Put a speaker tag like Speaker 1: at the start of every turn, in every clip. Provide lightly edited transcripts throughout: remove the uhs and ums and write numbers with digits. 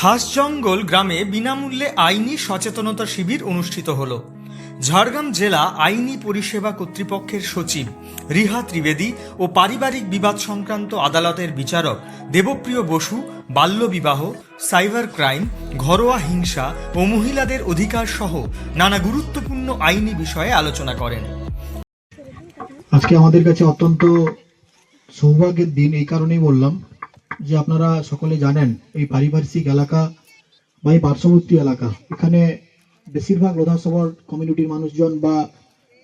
Speaker 1: খাসজঙ্গল গ্রামে বিনামূল্যে আইনি সচেতনতা শিবির অনুষ্ঠিত হলো। ঝাড়গ্রাম জেলা আইনি পরিষেবা কর্তৃপক্ষের সচিব রিহা ত্রিবেদী ও পারিবারিক বিবাদ সংক্রান্ত আদালতের বিচারক দেবপ্রিয় বসু বাল্যবিবাহ, সাইবার ক্রাইম, ঘরোয়া হিংসা ও মহিলাদের অধিকার সহ নানা গুরুত্বপূর্ণ আইনি বিষয়ে আলোচনা করেন।
Speaker 2: আজকে আমাদের কাছে অত্যন্ত সৌভাগ্যের দিন, এই কারণেই বললাম যে আপনারা সকলে জানেন এই পারিপার্শ্বিক এলাকা বা এই পার্শ্ববর্তী এলাকা, এখানে বেশিরভাগ লোধাসভার কমিউনিটির মানুষজন বা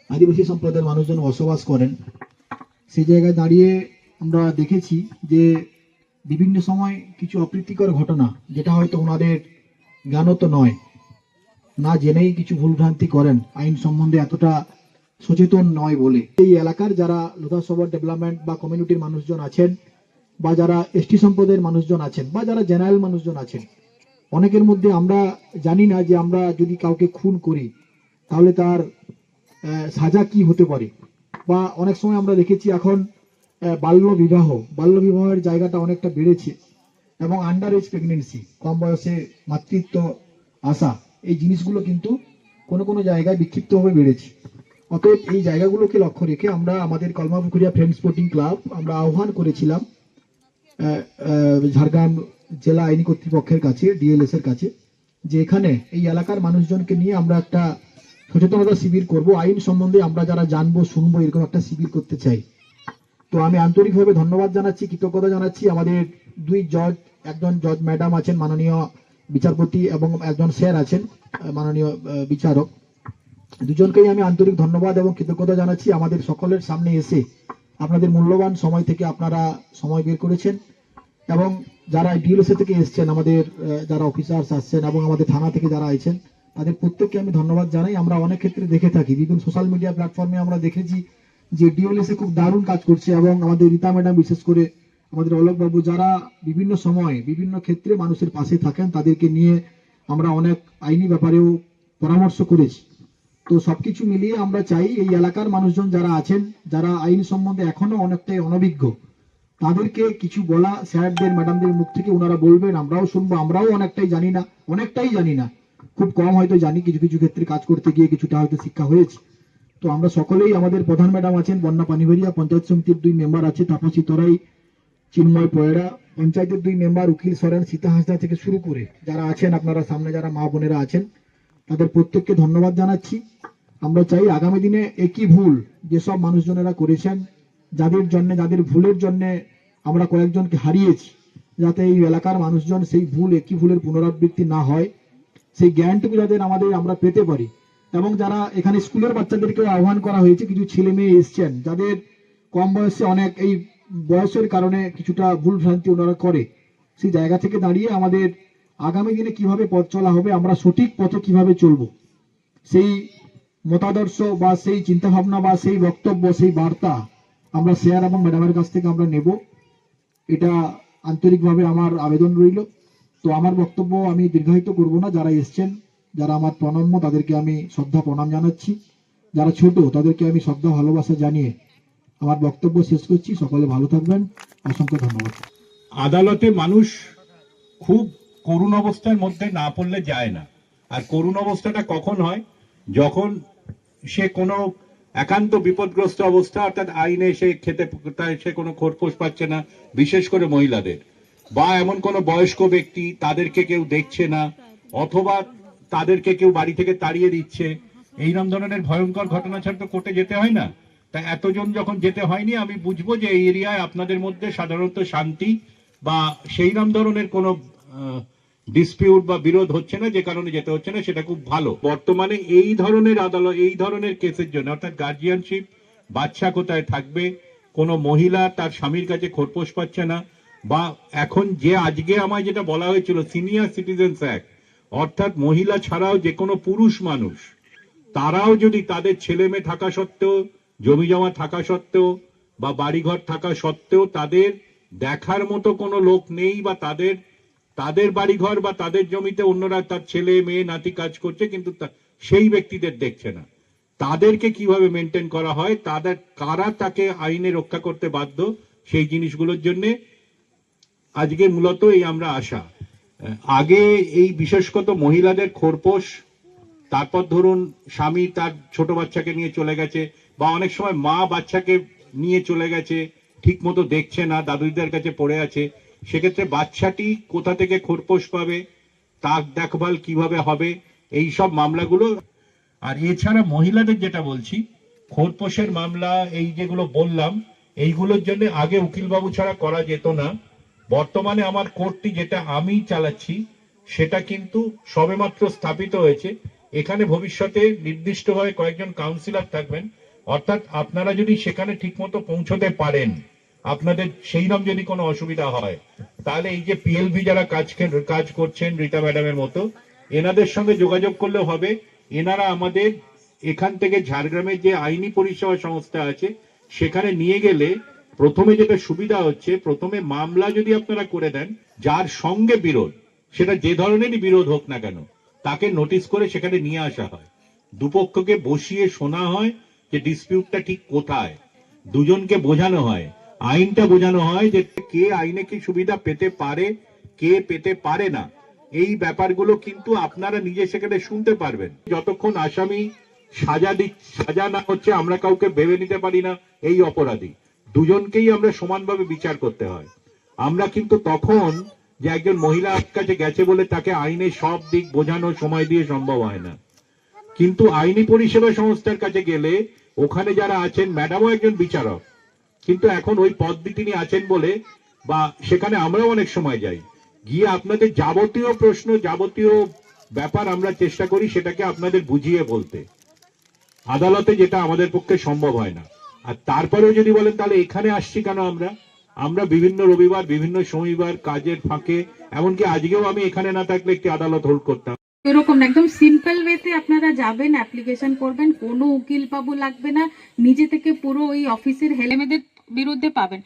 Speaker 2: আদিবাসী সম্প্রদায়ের মানুষজন বসবাস করেন। সেই জায়গায় দাঁড়িয়ে আমরা দেখেছি যে বিভিন্ন সময় কিছু অপ্রীতিকর ঘটনা, যেটা হয়তো ওনাদের জ্ঞানত নয়, না জেনেই কিছু ভুলভ্রান্তি করেন, আইন সম্বন্ধে এতটা সচেতন নয় বলে। এই এলাকার যারা লোধাসভা ডেভেলপমেন্ট বা কমিউনিটির মানুষজন আছেন, বা যারা এসটি সম্প্রদায়ের মানুষজন আছেন, বা যারা জেনারেল মানুষজন আছেন, অনেকের মধ্যে আমরা জানি না যে আমরা যদি কাউকে খুন করি তাহলে তার সাজা কি হতে পারে। বা অনেক সময় আমরা দেখেছি এখন বাল্যবিবাহের জায়গাটা অনেকটা বেড়েছে, এবং আন্ডার এজ প্রেগনেন্সি, কম বয়সে মাতৃত্ব আসা, এই জিনিসগুলো কিন্তু কোনো কোনো জায়গায় বিক্ষিপ্তভাবে বেড়েছে। অতএব এই জায়গাগুলোকে লক্ষ্য রেখে আমরা আমাদের কলমাপুকুরিয়া ফ্রেন্ড স্পোর্টিং ক্লাব আমরা আহ্বান করেছিলাম ঝাড়গ্রাম জেলা আইনি কর্তৃপক্ষের কাছে, ডিএলএস এর কাছে, যে এখানে এই এলাকার মানুষজনকে নিয়ে আমরা একটা সচেতনতা শিবির করব, আইন সম্বন্ধে আমরা যারা জানবো শুনবো, এরকম একটা শিবির করতে চাই। তো আমি আন্তরিকভাবে ধন্যবাদ জানাচ্ছি, কৃতজ্ঞতা জানাচ্ছি আমাদের দুই জজ, একজন জজ ম্যাডাম আছেন মাননীয় বিচারপতি, এবং একজন স্যার আছেন মাননীয় বিচারক। দুজনকেই আমি আন্তরিক ধন্যবাদ এবং কৃতজ্ঞতা জানাচ্ছি আমাদের সকলের সামনে এসে আপনাদের মূল্যবান সময় থেকে আপনারা সময় বের করেছেন, এবং যারা ডিএলএসএ থেকে এসছেন, আমাদের যারা অফিসার্স আসছেন এবং আমাদের থানা থেকে যারা আছেন, তাদের প্রত্যেককে আমি ধন্যবাদ জানাই। আমরা অনেক ক্ষেত্রে দেখে থাকি, বিভিন্ন সোশ্যাল মিডিয়া প্ল্যাটফর্মে আমরা দেখেছি যে ডিএলএসএ খুব দারুণ কাজ করছে, এবং আমাদের রীতা ম্যাডাম, বিশেষ করে আমাদের অলোকবাবু, যারা বিভিন্ন সময় বিভিন্ন ক্ষেত্রে মানুষের পাশে থাকেন, তাদেরকে নিয়ে আমরা অনেক আইনি ব্যাপারেও পরামর্শ করেছি। তো সবকিছু মিলিয়ে আমরা চাই এই এলাকার মানুষজন যারা আছেন, যারা আইন সম্বন্ধে এখনো অনেকটাই অনভিজ্ঞ, তাদেরকে কিছু বলা স্যারদের, ম্যাডামদের মুখ থেকে ওনারা বলবেন, আমরাও শুনবো। আমরাও অনেকটাই জানি না, খুব কম হয়তো জানি, কিছু কিছু ক্ষেত্রে কাজ করতে গিয়ে কিছুটা হয়তো শিক্ষা হয়েছে। তো আমরা সকলেই, আমাদের প্রধান ম্যাডাম আছেন বন্যা পানিভেরিয়া, পঞ্চায়েত সমিতির 2 মেম্বার আছে তাপসী তরাই, চিন্ময় পয়রা, পঞ্চায়েতের 2 মেম্বার উকিল সরেন, সীতা হাসদা থেকে শুরু করে যারা আছেন, আপনারা সামনে যারা মা বোনেরা আছেন, তাদের প্রত্যেককে ধন্যবাদ জানাচ্ছি। আমরা চাই আগামী দিনে একই ভুল যেসব মানুষজনেরা করেছেন, যাদের ভুলের জন্য আমরা কয়েকজনকে হারিয়েছি, যাতে এই এলাকার মানুষজন সেই একই ভুলের পুনরাবৃত্তি না হয়, সেই জ্ঞানটুকু যাদের আমরা পেতে পারি। এবং যারা এখানে স্কুলের বাচ্চাদেরকে আহ্বান করা হয়েছে, কিছু ছেলে মেয়ে এসছেন যাদের কম বয়সে অনেক এই বয়সের কারণে কিছুটা ভুল ভ্রান্তি ওনারা করে, সেই জায়গা থেকে দাঁড়িয়ে আমাদের আগামী দিনে কিভাবে পথ চলা হবে, আমরা সঠিক পথে কিভাবে চলবো, সেই মতাদর্শ বা সেই চিন্তাভাবনা বা সেই বক্তব্য, সেই বার্তা আমরা স্যার এবং ম্যাডামের কাছ থেকে আমরা নেব। এটা আন্তরিকভাবে আমার আবেদন রইল। তো আমার বক্তব্য আমি দীর্ঘায়িত করব না। যারা এসছেন, যারা আমার প্রণম্য, তাদেরকে আমি শ্রদ্ধা প্রণাম জানাচ্ছি। যারা ছোট, তাদেরকে আমি শ্রদ্ধা ভালোবাসা জানিয়ে আমার বক্তব্য শেষ করছি। সকলে ভালো থাকবেন, অসংখ্য ধন্যবাদ।
Speaker 3: আদালতে মানুষ খুব করুণ অবস্থার মধ্যে না পড়লে যায় না। আর করুণ অবস্থাটা কখন হয়? যখন সে কোনো একান্ত বিপদগ্রস্ত অবস্থা, অর্থাৎ আইনে সে কোনো খোরপোশ পাচ্ছে না, বিশেষ করে মহিলাদের, বা এমন কোনো বয়স্ক ব্যক্তি, তাদেরকে কেউ দেখছে না, অথবা তাদেরকে কেউ বাড়ি থেকে তাড়িয়ে দিচ্ছে, এইরকম ধরনের ভয়ঙ্কর ঘটনা ছাড়া তো কোর্টে যেতে হয় না। তাই এতজন যখন যেতে হয়নি, আমি বুঝবো যে এই এরিয়ায় আপনাদের মধ্যে সাধারণত শান্তি বা সেইরকম ধরনের কোনো ডিসপিউট বা বিরোধ হচ্ছে না, যে কারণে যেতে হচ্ছে না, সেটা খুব ভালো। বর্তমানে এই ধরনের আদালত, এই ধরনের কেসের জন্য, অর্থাৎ গার্জিয়ানশিপ, বাচ্চা কোথায় থাকবে, কোনো মহিলা তার স্বামীর কাছে খোরপোশ পাচ্ছে না, বা এখন যে আজকে আমায় যেটা বলা হয়েছিল সিনিয়র সিটিজেন্স অ্যাক্ট, অর্থাৎ মহিলা ছাড়াও যে কোনো পুরুষ মানুষ, তারাও যদি তাদের ছেলে মেয়ে থাকা সত্ত্বেও, জমি জমা থাকা সত্ত্বেও, বা বাড়িঘর থাকা সত্ত্বেও তাদের দেখার মতো কোনো লোক নেই, বা তাদের বাড়িঘর বা তাদের জমিতে অন্যরা, তার ছেলে মেয়ে নাতি কাজ করছে, কিন্তু সেই ব্যক্তিদের দেখছে না, তাদেরকে কিভাবে মেনটেন করা হয়, কারা তাকে আইনে রক্ষা করতে বাধ্য, সেই জিনিসগুলোর জন্য আজকে মূলত এই আমরা আশা। আগে এই বিশেষত মহিলাদের খোরপোশ, তারপর ধরুন স্বামী তার ছোট বাচ্চাকে নিয়ে চলে গেছে, বা অনেক সময় মা বাচ্চাকে নিয়ে চলে গেছে, ঠিক মতো দেখছে না, দাদুদের কাছে পড়ে আছে, সেক্ষেত্রে বাচ্চাটি কোথা থেকে খোরপোশ পাবে, তার দেখভাল কিভাবে হবে, এই সব মামলাগুলো। আর এছাড়া মহিলাদের যেটা বলছি, খোরপোশের মামলা এই যেগুলো বললাম, এইগুলোর জন্য আগে উকিলবাবু ছাড়া করা যেত না। বর্তমানে আমার কোর্টটি যেটা আমি চালাচ্ছি সেটা কিন্তু সবেমাত্র স্থাপিত হয়েছে। এখানে ভবিষ্যতে নির্দিষ্টভাবে কয়েকজন কাউন্সিলর থাকবেন, অর্থাৎ আপনারা যদি সেখানে ঠিকমতো পৌঁছতে পারেন, আপনাদের সেই রকম যদি কোনো অসুবিধা হয়, তাহলে এই যে পিএলভি যারা কাজ করছেন রীতা ম্যাডামের মতো, এনাদের সঙ্গে যোগাযোগ করলে হবে। এনারা আমাদের এখান থেকে ঝাড়গ্রামের যে আইনি পরিষেবা সংস্থা আছে সেখানে নিয়ে গেলে প্রথমে যেটা সুবিধা হচ্ছে, প্রথমে মামলা যদি আপনারা করে দেন, যার সঙ্গে বিরোধ, সেটা যে ধরনেরই বিরোধ হোক না কেন, তাকে নোটিশ করে সেখানে নিয়ে আসা হয়, দুপক্ষকে বসিয়ে শোনা হয় যে ডিসপিউটটা ঠিক কোথায়, দুজনকে বোঝানো হয়, আইনটা বোঝানো হয় যে কে আইনে কি সুবিধা পেতে পারে, কে পেতে পারে না। এই ব্যাপারগুলো কিন্তু আপনারা নিজে সেখানে শুনতে পারবেন। যতক্ষণ আসামি সাজা না হচ্ছে, আমরা কাউকে ভেবে নিতে পারি না এই অপরাধী, দুজনকেই আমরা সমানভাবে বিচার করতে হয়। আমরা কিন্তু তখন যে একজন মহিলার কাছে গেছে বলে তাকে আইনের সব দিক বোঝানো সময় দিয়ে সম্ভব হয় না, কিন্তু আইনি পরিষেবা সংস্থার কাছে গেলে ওখানে যারা আছেন, ম্যাডামও একজন বিচারক, কিন্তু এখন ওই পদটি তিনি আছেন বলে, বা সেখানে আমরাও অনেক সময় যাই, গিয়ে আপনাদের যাবতীয় প্রশ্ন, যাবতীয় ব্যাপার আমরা চেষ্টা করি সেটাকে আপনাদের বুঝিয়ে বলতে, আদালতে যেটা আমাদের পক্ষে সম্ভব হয় না। আর তারপরেও যদি বলেন তাহলে এখানে আসছি কেন, আমরা বিভিন্ন রবিবার, বিভিন্ন শনিবার কাজের ফাঁকে, এমনকি আজকেও আমি এখানে না থাকলে একটি আদালত হোল্ড করতাম।
Speaker 4: এরকম একদম সিম্পল ওয়েতে আপনারা যাবেন, অ্যাপ্লিকেশন করবেন, কোনো উকিল বাবু লাগবে না, নিজে থেকে পুরো ওই অফিসের হেলেমেদের বিরুদ্ধে পাবেন।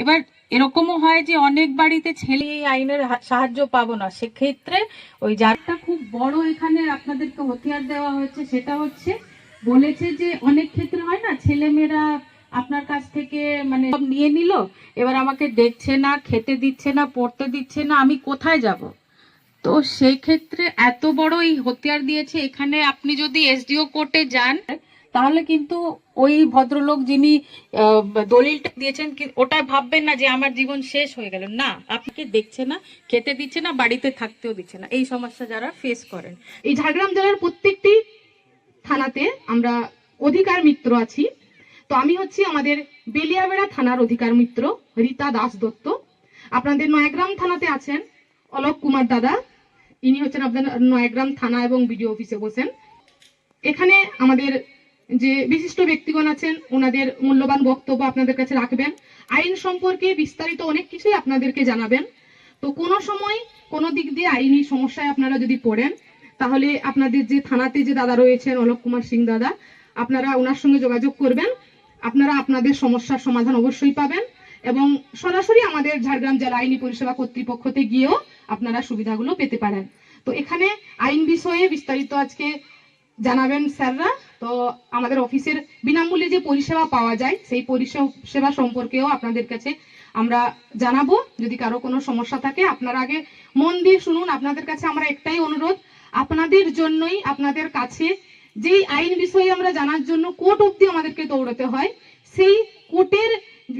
Speaker 4: এবার এরকমও হয় যে অনেক বাড়িতে ছেলে এই আইনের সাহায্য পাবো না, সেক্ষেত্রে ওই যারটা খুব বড় এখানে আপনাদেরকে হতিয়ার দেওয়া হয়েছে, সেটা হচ্ছে বলেছে যে অনেক ক্ষেত্রে হয় না, ছেলেমেয়েরা আপনার কাছ থেকে মানে সব নিয়ে নিল, এবার আমাকে দেখছে না, খেতে দিচ্ছে না, পড়তে দিচ্ছে না, আমি কোথায় যাব? তো সেই ক্ষেত্রে এত বড় এই হতিয়ার দিয়েছে। এখানে আপনি যদি এসডিও কোর্টে যান, তাহলে কিন্তু ওই ভদ্রলোক যিনি দলিলটা দিয়েছেন, ওটা ভাববেন না যে আমার জীবন শেষ হয়ে গেল, না, আপনাকে দেখছে না, খেতে দিচ্ছে না, বাড়িতে থাকতেও দিচ্ছে না। এই সমস্যা যারা ফেস করেন,
Speaker 5: এই ঝাড়গ্রাম জেলার প্রত্যেকটি থানাতে আমরা অধিকার মিত্র আছি। তো আমি হচ্ছি আমাদের বেলিয়াবেড়া থানার অধিকার মিত্র রীতা দাস দত্ত। আপনাদের নয়াগ্রাম থানাতে আছেন অলোক কুমার দাদা, ইনি হচ্ছেন আপনাদের নয়াগ্রাম থানা এবং বিডিও অফিসে বসেন। এখানে আমাদের যে বিশিষ্ট ব্যক্তিগণ আছেন, ওনাদের মূল্যবান বক্তব্য আপনাদের কাছে রাখবেন, আইন সম্পর্কে বিস্তারিত অনেক কিছুই আপনাদেরকে জানাবেন। তো কোনো সময় কোনো দিক দিয়ে আইনি সমস্যায় আপনারা যদি পড়েন, তাহলে আপনাদের যে থানাতে যে দাদা রয়েছেন অলোক কুমার সিং দাদা, আপনারা ওনার সঙ্গে যোগাযোগ করবেন, আপনারা আপনাদের সমস্যার সমাধান অবশ্যই পাবেন, এবং সরাসরি আমাদের ঝাড়গ্রাম জেলা আইনি পরিষেবা কর্তৃপক্ষতে গিয়েও আপনারা সুবিধাগুলো পেতে পারেন। তো এখানে আইন বিষয়ে বিস্তারিত আজকে জানাবেন স্যাররা। তো আমাদের অফিসের বিনামূল্যে যে পরিষেবা পাওয়া যায়, সেই পরিষেবা সম্পর্কেও আপনাদের কাছে আমরা জানাবো। যদি কারো কোনো সমস্যা থাকে আপনারা আগে মন দিয়ে শুনুন। আপনাদের কাছে আমরা একটাই অনুরোধ, আপনাদের জন্যই, আপনাদের কাছে যেই আইন বিষয়ে আমরা জানার জন্য কোর্ট অবধি আমাদেরকে দৌড়াতে হয়, সেই কোর্টের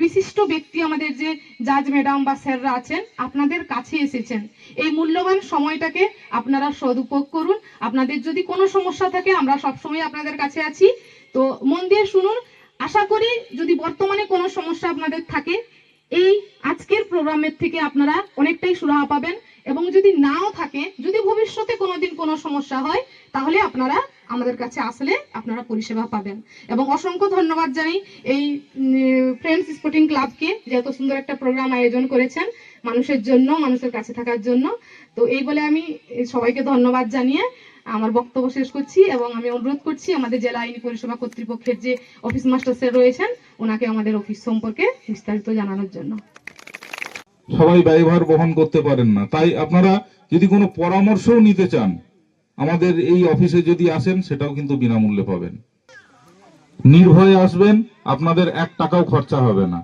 Speaker 5: বিশিষ্ট ব্যক্তি আমাদের যে জাজ ম্যাডাম বা স্যাররা আছেন, আপনাদের কাছে এসেছেন। এই মূল্যবান সময়টাকে আপনারা সদুপয়োগ করুন। আপনাদের যদি কোনো সমস্যা থাকে, আমরা সবসময় আপনাদের কাছে আছি। তো মন দিয়ে শুনুন। আশা করি যদি বর্তমানে কোনো সমস্যা আপনাদের থাকে, এই আজকের প্রোগ্রামের থেকে আপনারা অনেকটাই সুরাহা পাবেন, এবং যদি নাও থাকে, যদি ভবিষ্যতে কোনোদিন কোনো সমস্যা হয়, তাহলে আপনারা আমাদের কাছে আসলে আপনারা পরিষেবা পাবেন। এবং অসংখ্য ধন্যবাদ জানাই এই ফ্রেন্ডস স্পোর্টিং ক্লাবকে, যে এত সুন্দর একটা প্রোগ্রাম আয়োজন করেছেন মানুষের জন্য, মানুষের কাছে থাকার জন্য। তো এই বলে আমি সবাইকে ধন্যবাদ জানিয়ে আমার বক্তব্য শেষ করছি, এবং আমি অনুরোধ করছি আমাদের জেলা আইনি পরিষেবা কর্তৃপক্ষের যে অফিস মাস্টার স্যার রয়েছেন, ওনাকে আমাদের অফিস সম্পর্কে বিস্তারিত জানানোর জন্য।
Speaker 6: সবাই ব্যয়ভার বহন করতে পারেন না, তাই আপনারা যদি কোনো পরামর্শও নিতে চান, আমাদের এই অফিসে যদি আসেন, সেটাও কিন্তু বিনামূল্যে পাবেন। নির্ভয়ে আসবেন, আপনাদের 1 টাকাও খরচা হবে না।